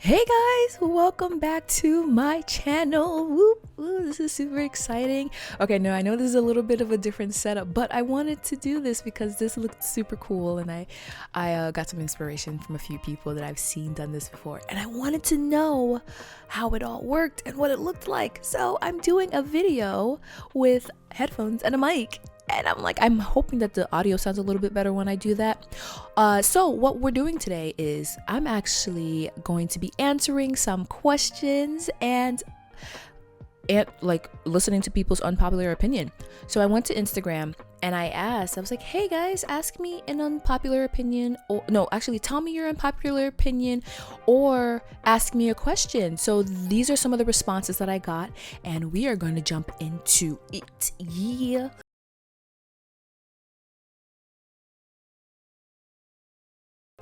Hey guys, welcome back to my channel. Whoop, whoop, this is super exciting. Okay, no, I know this is a little bit of a different setup, but I wanted to do this because this looked super cool, and I got some inspiration from a few people that I've seen done this before, and I wanted to know how it all worked and what it looked like. So I'm doing a video with headphones and a mic. And I'm hoping that the audio sounds a little bit better when I do that. So what we're doing today is I'm actually going to be answering some questions and like listening to people's unpopular opinion. So I went to Instagram and I was like, hey guys, ask me an unpopular opinion, or no, actually tell me your unpopular opinion or ask me a question. So these are some of the responses that I got, and we are going to jump into it. Yeah.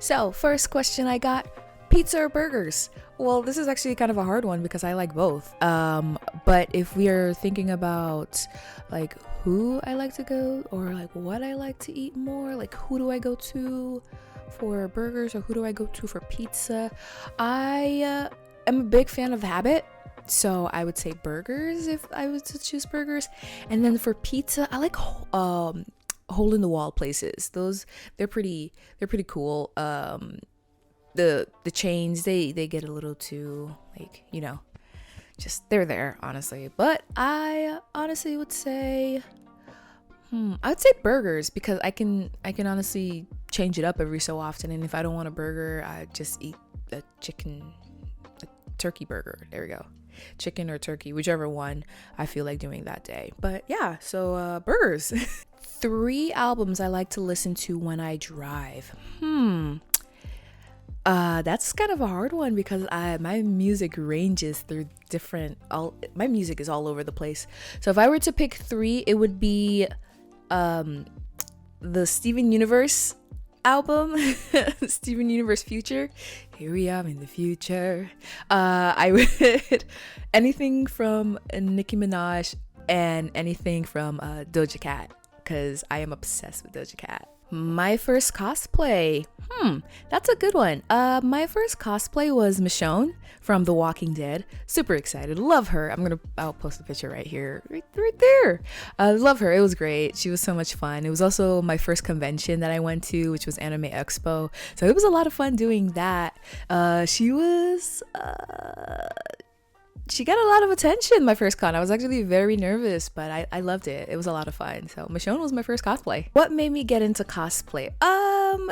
So, first question I got, pizza or burgers? Well, this is actually kind of a hard one because I like both. But if we are thinking about like who I like to go or like what I like to eat more, like who do I go to for burgers or who do I go to for pizza? I am a big fan of habit. So I would say burgers if I was to choose burgers. And then for pizza, I like hole in the wall places. They're pretty cool. The chains, they get a little too like, just they're there, honestly. But I honestly would say I would say burgers because I can honestly change it up every so often, and if I don't want a burger, I just eat a turkey burger. There we go. Chicken or turkey, whichever one I feel like doing that day. But yeah, so burgers. 3 albums I like to listen to when I drive. That's kind of a hard one because my music ranges through my music is all over the place. So if I were to pick 3, it would be the Steven Universe album, Steven Universe Future. Here we are in the future. I would anything from Nicki Minaj and anything from Doja Cat, because I am obsessed with Doja Cat. My first cosplay. That's a good one. My first cosplay was Michonne from The Walking Dead. Super excited. Love her. I'll post a picture right here. Right there. Love her. It was great. She was so much fun. It was also my first convention that I went to, which was Anime Expo. So it was a lot of fun doing that. She got a lot of attention my first con. I was actually very nervous, but I loved it. It was a lot of fun. So Michonne was my first cosplay. What made me get into cosplay?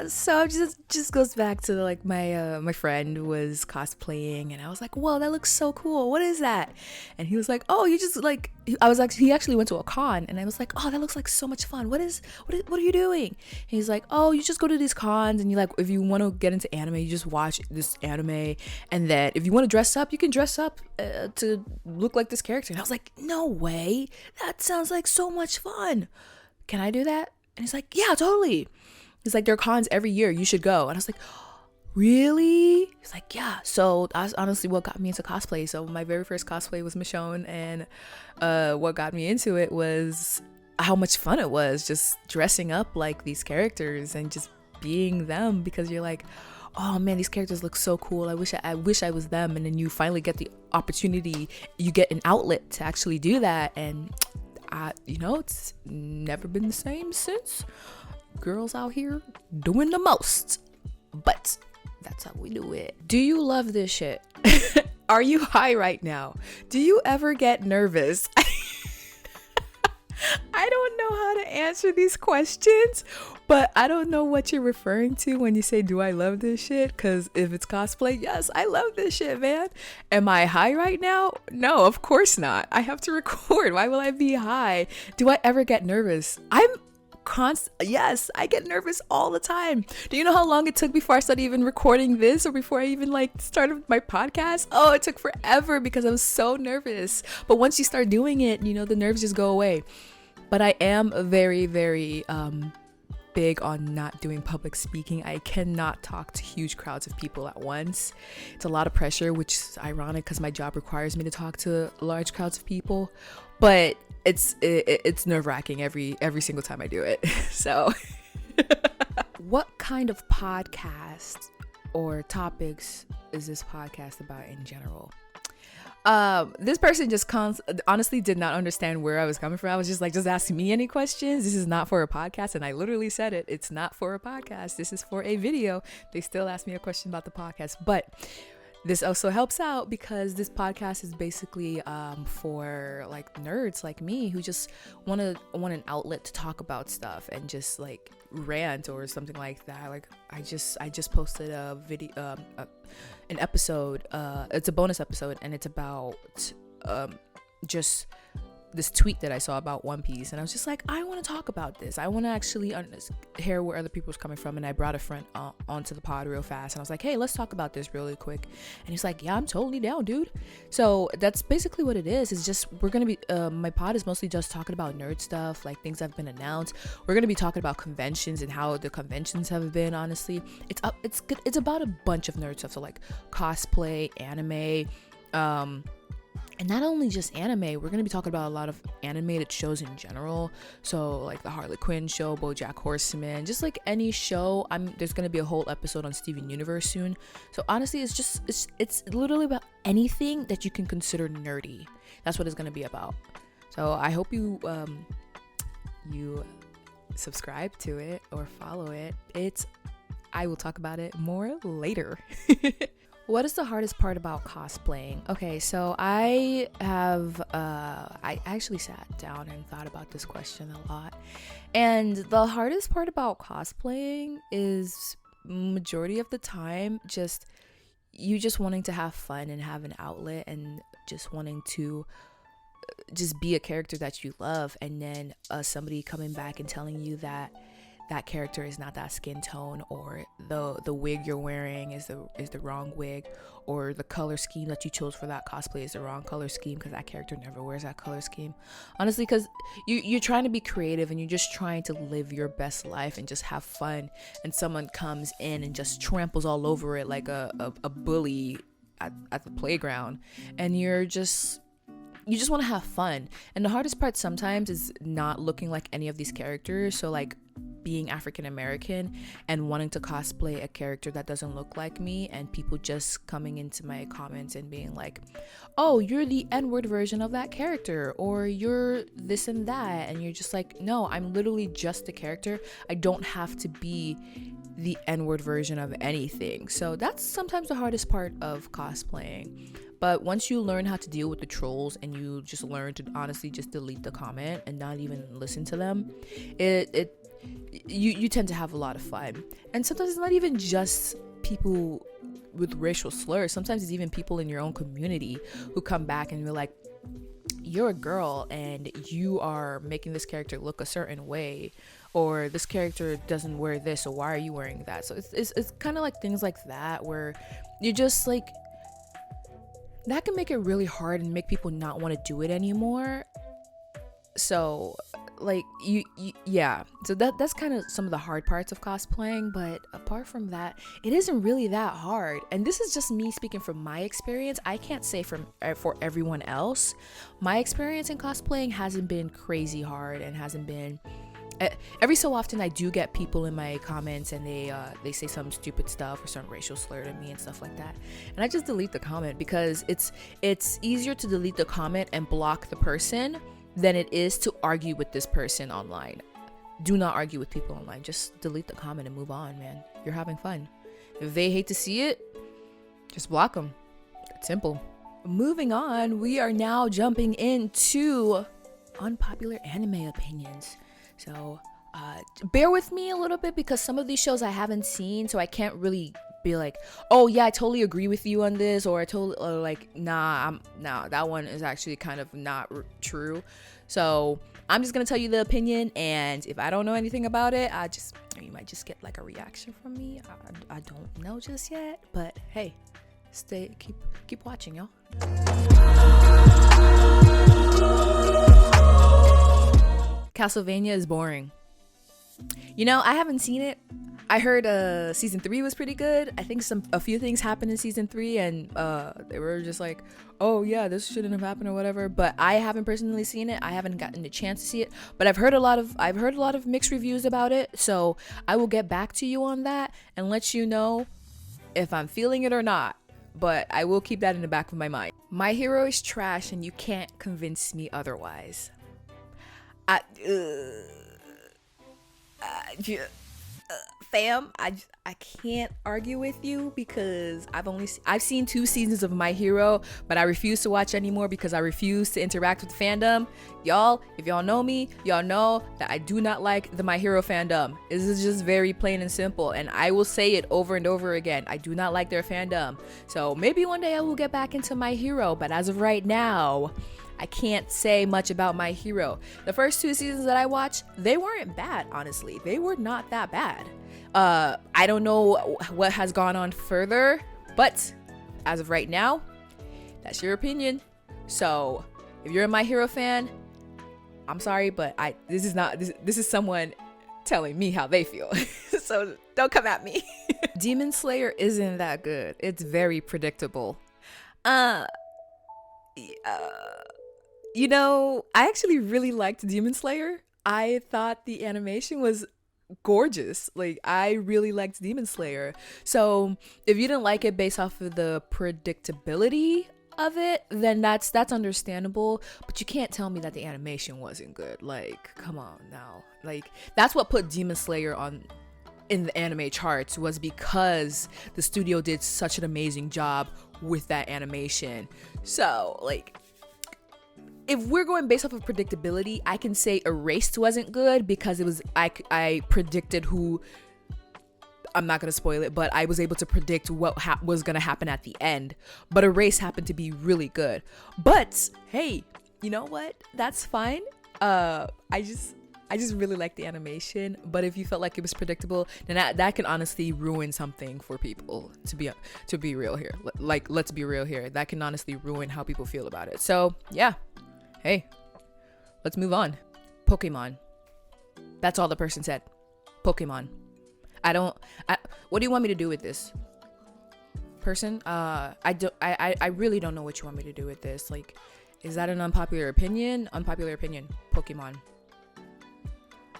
So it just goes back to like my friend was cosplaying, and I was like, whoa, that looks so cool. What is that? And he was like, oh, you just like, he actually went to a con, and I was like, oh, that looks like so much fun. What are you doing? And he's like, oh, you just go to these cons, and you like, if you want to get into anime, you just watch this anime, and then if you want to dress up, you can dress up to look like this character. And I was like, no way, that sounds like so much fun. Can I do that? And he's like, yeah, totally. He's like, there are cons every year, you should go. And I was like, really? He's like, yeah. So that's honestly what got me into cosplay. So my very first cosplay was Michonne, and what got me into it was how much fun it was just dressing up like these characters and just being them, because you're like, oh man, these characters look so cool. I wish I was them. And then you finally get the opportunity, you get an outlet to actually do that, and it's never been the same since. Girls out here doing the most, but that's how we do it. Do you love this shit? Are you high right now? Do you ever get nervous? I don't know how to answer these questions, but I don't know what you're referring to when you say, do I love this shit? Because if it's cosplay, yes, I love this shit, man. Am I high right now? No, of course not. I have to record. Why will I be high? Do I ever get nervous? Yes, I get nervous all the time. Do you know how long it took before I started even recording this, or before I even started my podcast? Oh, it took forever because I was so nervous. But once you start doing it, the nerves just go away. But I am very, very big on not doing public speaking. I cannot talk to huge crowds of people at once. It's a lot of pressure, which is ironic because my job requires me to talk to large crowds of people. But it's nerve-wracking every single time I do it. So what kind of podcast or topics is this podcast about in general? This person just honestly did not understand where I was coming from. I was just like, just ask me any questions. This is not for a podcast. And I literally said it. It's not for a podcast. This is for a video. They still asked me a question about the podcast. But this also helps out because this podcast is basically for like nerds like me who just want an outlet to talk about stuff and just like rant or something like that. Like I just posted a video, an episode. It's a bonus episode, and it's about just this tweet that I saw about One Piece, and I was just like, I want to talk about this. I want to actually hear where other people's coming from. And I brought a friend onto the pod real fast, and I was like, hey, let's talk about this really quick. And he's like, yeah, I'm totally down, dude. So that's basically what it is. It's just we're gonna be my pod is mostly just talking about nerd stuff, like things that have been announced. We're gonna be talking about conventions and how the conventions have been. Honestly, it's good. It's about a bunch of nerd stuff, so like cosplay, anime, and not only just anime, we're going to be talking about a lot of animated shows in general. So like the Harley Quinn show, BoJack Horseman, just like any show. There's going to be a whole episode on Steven Universe soon. So honestly, it's literally about anything that you can consider nerdy. That's what it's going to be about. So I hope you subscribe to it or follow it. I will talk about it more later. What is the hardest part about cosplaying? Okay, so I actually sat down and thought about this question a lot. And the hardest part about cosplaying is majority of the time just wanting to have fun and have an outlet and just wanting to just be a character that you love, and then somebody coming back and telling you that character is not that skin tone, or the wig you're wearing is the wrong wig, or the color scheme that you chose for that cosplay is the wrong color scheme because that character never wears that color scheme. Honestly, because you're trying to be creative and you're just trying to live your best life and just have fun, and someone comes in and just tramples all over it like a bully at the playground, and you just want to have fun. And the hardest part sometimes is not looking like any of these characters. So like being African American and wanting to cosplay a character that doesn't look like me, and people just coming into my comments and being like, oh, you're the N-word version of that character, or you're this and that, and you're just like, no, I'm literally just a character. I don't have to be the N-word version of anything. So that's sometimes the hardest part of cosplaying. But once you learn how to deal with the trolls and you just learn to honestly just delete the comment and not even listen to them, you tend to have a lot of fun. And sometimes it's not even just people with racial slurs. Sometimes it's even people in your own community who come back and you're like, you're a girl and you are making this character look a certain way, or this character doesn't wear this, so why are you wearing that? So it's kind of like things like that where you just like, that can make it really hard and make people not want to do it anymore. So like yeah, so that's kind of some of the hard parts of cosplaying. But apart from that, it isn't really that hard. And this is just me speaking from my experience. I can't say for everyone else. My experience in cosplaying hasn't been crazy hard, and hasn't been every so often I do get people in my comments and they say some stupid stuff or some racial slur to me and stuff like that, and I just delete the comment, because it's easier to delete the comment and block the person than it is to argue with this person online. Do not argue with people online. Just delete the comment and move on, man. You're having fun. If they hate to see it, just block them. It's simple. Moving on, we are now jumping into unpopular anime opinions. So bear with me a little bit, because some of these shows I haven't seen, so I can't really be like, oh yeah, I totally agree with you on this, or nah, that one is actually kind of not true. So I'm just gonna tell you the opinion, and if I don't know anything about it, you might just get like a reaction from me. I don't know just yet, but hey, keep watching, y'all. Castlevania is boring. I haven't seen it. I heard season 3 was pretty good. I think a few things happened in season 3, and they were just like, oh yeah, this shouldn't have happened or whatever. But I haven't personally seen it. I haven't gotten the chance to see it. But I've heard a lot of mixed reviews about it. So I will get back to you on that and let you know if I'm feeling it or not. but I will keep that in the back of my mind. My Hero is trash and you can't convince me otherwise. Fam, I can't argue with you because I've seen 2 seasons of My Hero, but I refuse to watch anymore because I refuse to interact with the fandom. Y'all, if y'all know me, y'all know that I do not like the My Hero fandom. This is just very plain and simple, and I will say it over and over again. I do not like their fandom. So maybe one day I will get back into My Hero, but as of right now, I can't say much about My Hero. The first 2 seasons that I watched, they weren't bad, honestly. They were not that bad. I don't know what has gone on further, but as of right now, that's your opinion. So if you're a My Hero fan, I'm sorry, but this is someone telling me how they feel. So don't come at me. Demon Slayer isn't that good. It's very predictable. You know, I actually really liked Demon Slayer. I thought the animation was gorgeous. Like, I really liked Demon Slayer. So if you didn't like it based off of the predictability of it, then that's understandable. But you can't tell me that the animation wasn't good. Like, come on now. Like, that's what put Demon Slayer in the anime charts, was because the studio did such an amazing job with that animation. So, like, if we're going based off of predictability, I can say Erased wasn't good because it was I predicted who. I'm not gonna spoil it, but I was able to predict what was gonna happen at the end. But Erased happened to be really good. But hey, you know what? That's fine. I just really like the animation. But if you felt like it was predictable, then that can honestly ruin something for people. To be real here, like, let's be real here. That can honestly ruin how people feel about it. So yeah. Hey, let's move on. Pokemon. That's all the person said. Pokemon. What do you want me to do with this? Person? I really don't know what you want me to do with this. Like, is that an unpopular opinion? Unpopular opinion. Pokemon.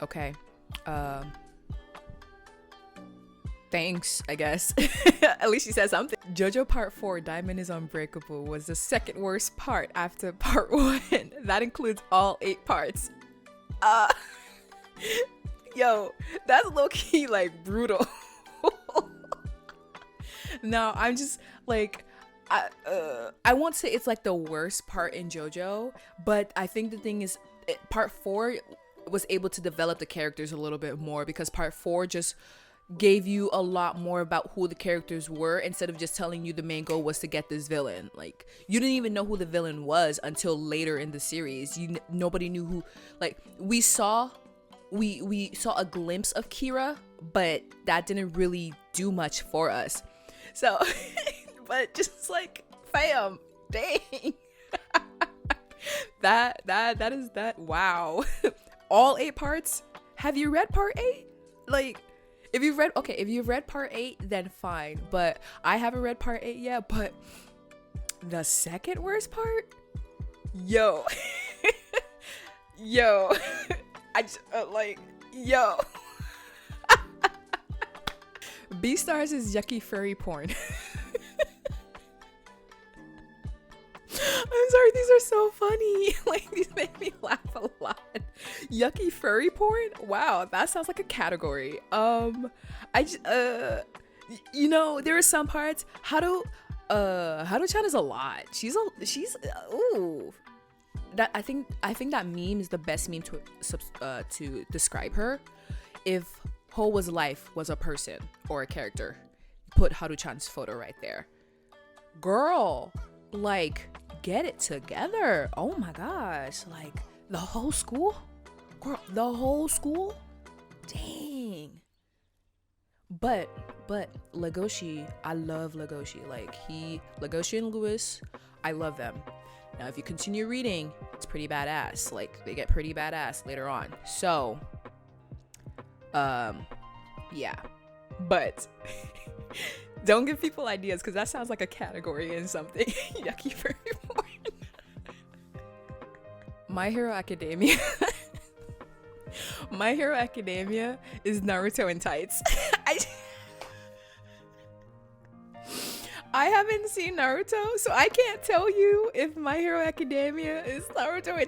Okay. Thanks, I guess. At least she said something. JoJo Part 4, Diamond is Unbreakable, was the second worst part after Part 1. That includes all 8 parts. Yo, that's low-key, like, brutal. No, I'm just, like, I won't say it's, like, the worst part in JoJo, but I think the thing is, Part 4 was able to develop the characters a little bit more, because Part 4 just gave you a lot more about who the characters were, instead of just telling you the main goal was to get this villain. Like, you didn't even know who the villain was until later in the series. Nobody knew who. Like, we saw a glimpse of Kira, but that didn't really do much for us. So but just like, fam, dang. that is that. Wow. All 8 parts. Have you read Part 8? Like, if you've read Part 8, then fine. But I haven't read Part 8 yet. But the second worst part? Yo. Yo. I just, yo. Beastars is yucky furry porn. I'm sorry, these are so funny. Like, these make me laugh a lot. Yucky furry porn? Wow, that sounds like a category. You know, there are some parts. Haru-chan is a lot. She's ooh. That I think that meme is the best meme to describe her. If whole was life was a person or a character, put Haru-chan's photo right there. Girl, like, get it together. Oh my gosh. Like, the whole school? Girl, the whole school? Dang. But Legoshi, I love Legoshi. Like, Legoshi and Lewis, I love them. Now, if you continue reading, it's pretty badass. Like, they get pretty badass later on. So, yeah. But don't give people ideas, because that sounds like a category in something. Yucky furry porn. My Hero Academia. My Hero Academia is Naruto in tights. I haven't seen Naruto, so I can't tell you if My Hero Academia is Naruto.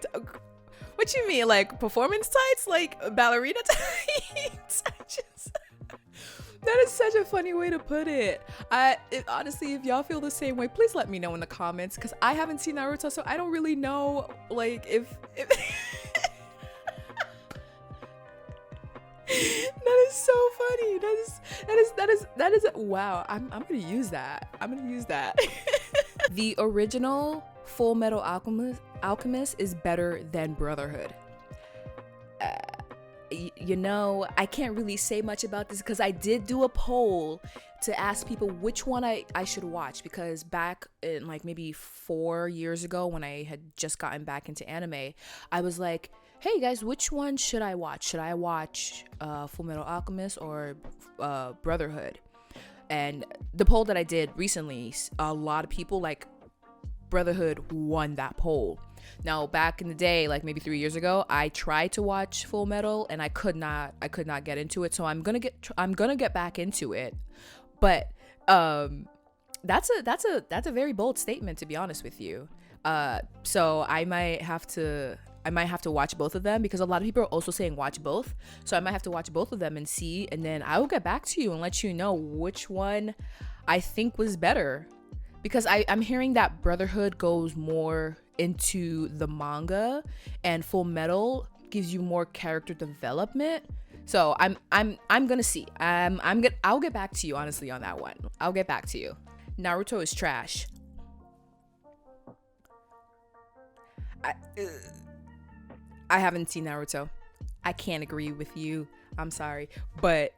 What you mean, like performance tights, like ballerina tights? That is such a funny way to put it. Honestly, if y'all feel the same way, please let me know in the comments, because I haven't seen Naruto, so I don't really know, like, if that is so funny. That is wow. I'm gonna use that. The original Full Metal Alchemist is better than Brotherhood. You know, I can't really say much about this because I did do a poll to ask people which one I should watch, because back in like maybe 4 years ago when I had just gotten back into anime, I was like, hey guys, which one should I watch? Should I watch Full Metal Alchemist or Brotherhood? And the poll that I did recently, a lot of people, like, Brotherhood won that poll. Now, back in the day, like maybe 3 years ago, I tried to watch Full Metal and I could not get into it. So I'm gonna get back into it. But that's a very bold statement, to be honest with you. So I might have to watch both of them, because a lot of people are also saying watch both. So I might have to watch both of them and see, and then I will get back to you and let you know which one I think was better. Because I'm hearing that Brotherhood goes more into the manga and Full Metal gives you more character development. So I'm gonna see. I'll get back to you honestly on that one. I'll get back to you. Naruto is trash. I haven't seen Naruto. I can't agree with you. I'm sorry, but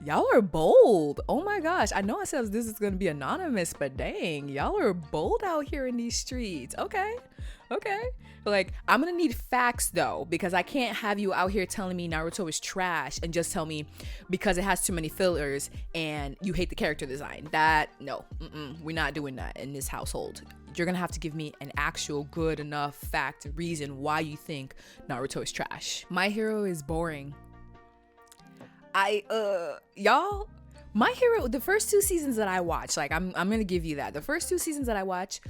y'all are bold. Oh my gosh. I know I said this is going to be anonymous, but dang, y'all are bold out here in these streets. Okay. Like, I'm going to need facts though, because I can't have you out here telling me Naruto is trash and just tell me because it has too many fillers and you hate the character design. No, we're not doing that in this household. You're going to have to give me an actual good enough fact reason why you think Naruto is trash. My Hero is boring. Y'all, My Hero, the first 2 seasons that I watched, like, I'm gonna give you that. The first 2 seasons that I watched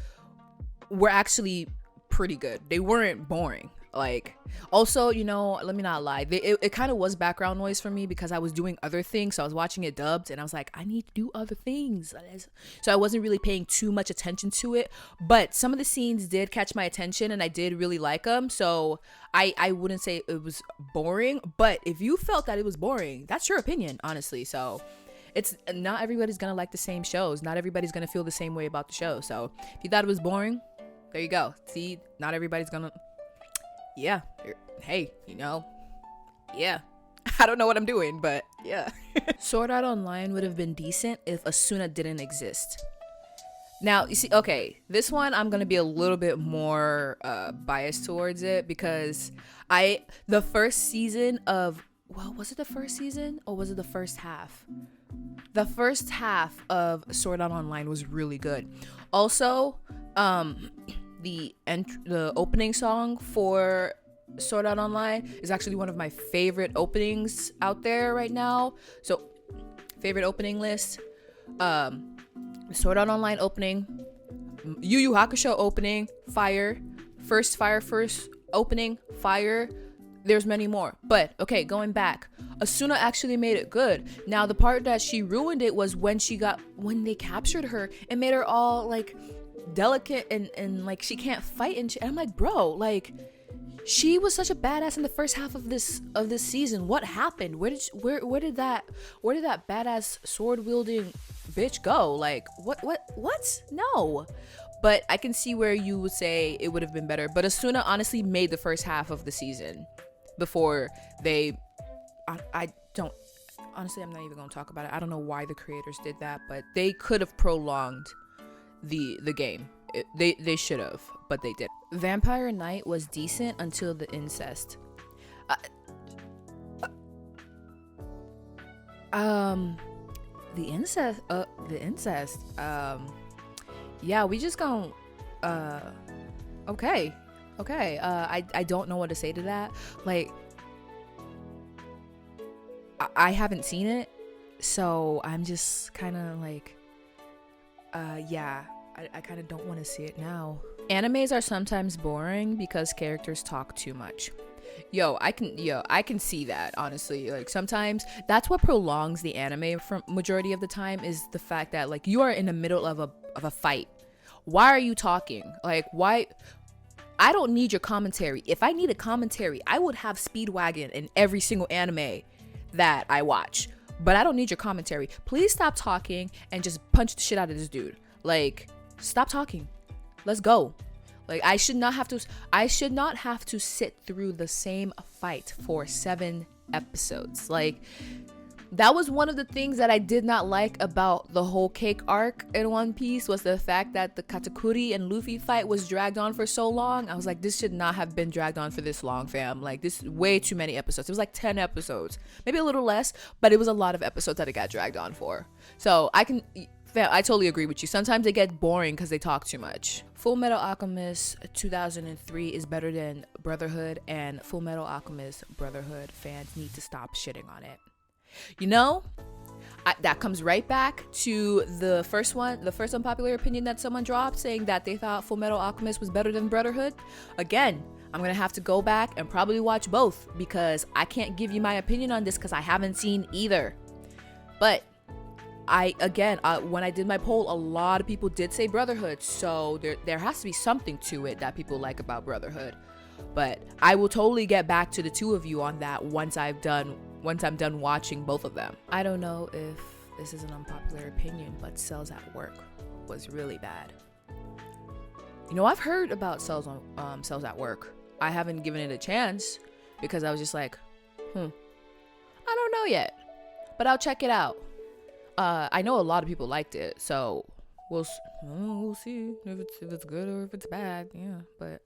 were actually pretty good. They weren't boring. Like, also, you know, let me not lie, it kind of was background noise for me because I was doing other things. So I was watching it dubbed and I was like, I need to do other things. So I wasn't really paying too much attention to it, but some of the scenes did catch my attention and I did really like them. So I wouldn't say it was boring, but if you felt that it was boring, that's your opinion, honestly. So it's not everybody's gonna like the same shows. Not everybody's gonna feel the same way about the show. So if you thought it was boring, there you go. See, not everybody's gonna, yeah, hey, you know, yeah. I don't know what I'm doing, but yeah. Sword Art Online would have been decent if Asuna didn't exist. Now, you see, okay, this one I'm gonna be a little bit more biased towards it, because the first season of, well, was it the first season or was it the first half? The first half of Sword Art Online was really good. Also, the opening song for Sword Art Online is actually one of my favorite openings out there right now. So, favorite opening list: Sword Art Online opening, Yu Hakusho opening, fire, first opening, fire. There's many more, but okay, going back, Asuna actually made it good. Now, the part that she ruined it was when they captured her and made her all like delicate and like she can't fight and I'm like, bro, like, she was such a badass in the first half of this season. What happened? Where did that badass sword wielding bitch go? Like, what? No. But I can see where you would say it would have been better. But Asuna honestly made the first half of the season before they, I don't, honestly, I'm not even gonna talk about it. I don't know why the creators did that, but they could have prolonged the game. They should have, but they did. Vampire Knight was decent until the incest. The incest. Yeah, we just gonna. Okay. I don't know what to say to that. Like, I haven't seen it, so I'm just kind of like, yeah, I kind of don't want to see it now. Animes are sometimes boring because characters talk too much. I can see that, honestly. Like, sometimes that's what prolongs the anime for majority of the time, is the fact that, like, you are in the middle of a fight. Why are you talking? Like, why? I don't need your commentary. If I needed commentary, I would have Speedwagon in every single anime that I watch. But I don't need your commentary. Please stop talking and just punch the shit out of this dude. Like, stop talking. Let's go. Like, I should not have to sit through the same fight for 7 episodes. Like, that was one of the things that I did not like about the whole cake arc in One Piece, was the fact that the Katakuri and Luffy fight was dragged on for so long. I was like, this should not have been dragged on for this long, fam. Like, this is way too many episodes. It was like 10 episodes, maybe a little less, but it was a lot of episodes that it got dragged on for. So I totally agree with you. Sometimes they get boring because they talk too much. Full Metal Alchemist 2003 is better than Brotherhood, and Full Metal Alchemist Brotherhood fans need to stop shitting on it. You know, that comes right back to the first unpopular opinion that someone dropped, saying that they thought Full Metal Alchemist was better than Brotherhood. Again, I'm gonna have to go back and probably watch both, because I can't give you my opinion on this because I haven't seen either. But when I did my poll, a lot of people did say Brotherhood, so there has to be something to it that people like about Brotherhood. But I will totally get back to the two of you on that once I'm done watching both of them. I don't know if this is an unpopular opinion, but Cells at Work was really bad. You know, I've heard about Cells at Work. I haven't given it a chance because I was just like, I don't know yet, but I'll check it out. I know a lot of people liked it, so we'll see if it's good or if it's bad. Yeah, but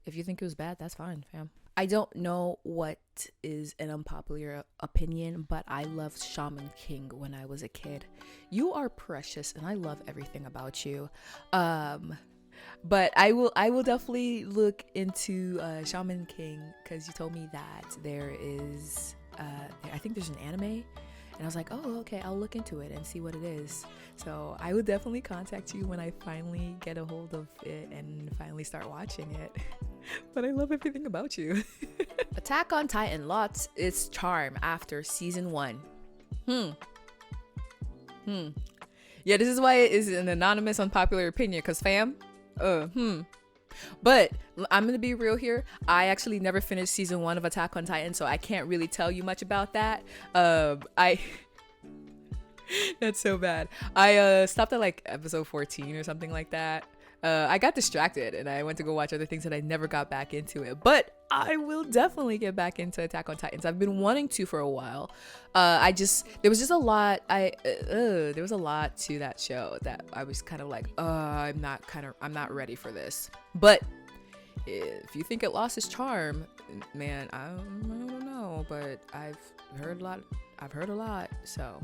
if you think it was bad, that's fine, fam. I don't know what is an unpopular opinion, but I loved Shaman King when I was a kid. You are precious, and I love everything about you. But I will definitely look into Shaman King, because you told me that there is I think there's an anime. And I was like, oh, okay, I'll look into it and see what it is. So I will definitely contact you when I finally get a hold of it and finally start watching it. But I love everything about you. Attack on Titan lost its charm after season 1. Yeah, this is why it is an anonymous unpopular opinion, because fam, But I'm gonna be real here. I actually never finished season 1 of Attack on Titan, so I can't really tell you much about that. That's so bad. I stopped at like episode 14 or something like that. I got distracted and I went to go watch other things, and I never got back into it. But I will definitely get back into Attack on Titans. I've been wanting to for a while. There was just a lot. There was a lot to that show that I was kind of like, I'm not ready for this. But if you think it lost its charm, man, I don't know. But I've heard a lot, so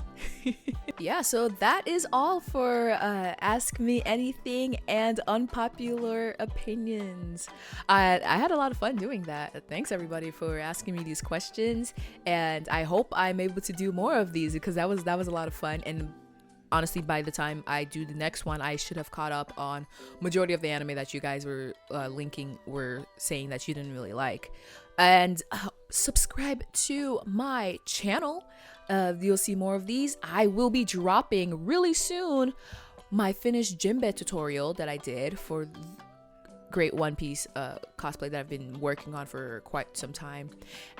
yeah, so that is all for Ask Me Anything and Unpopular Opinions. I had a lot of fun doing that. Thanks everybody for asking me these questions, and I hope I'm able to do more of these, because that was a lot of fun. And honestly, by the time I do the next one, I should have caught up on majority of the anime that you guys were saying that you didn't really like. And subscribe to my channel. You'll see more of these. I will be dropping really soon my finished Jinbe tutorial that I did for great One Piece cosplay that I've been working on for quite some time.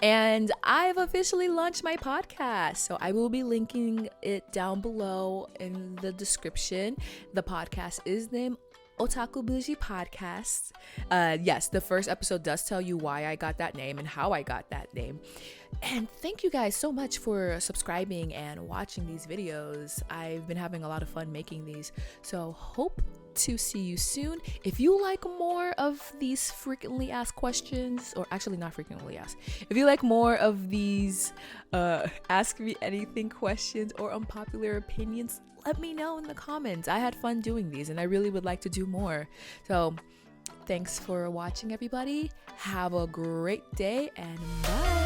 And I've officially launched my podcast, so I will be linking it down below in the description. The podcast is named Otaku Bougie Podcast. Yes, the first episode does tell you why I got that name and how I got that name. And thank you guys so much for subscribing and watching these videos. I've been having a lot of fun making these, so hope to see you soon. If you like more of these frequently asked questions, or actually not frequently asked, if you like more of these Ask Me Anything questions or unpopular opinions, let me know in the comments. I had fun doing these and I really would like to do more. So thanks for watching, everybody. Have a great day and bye.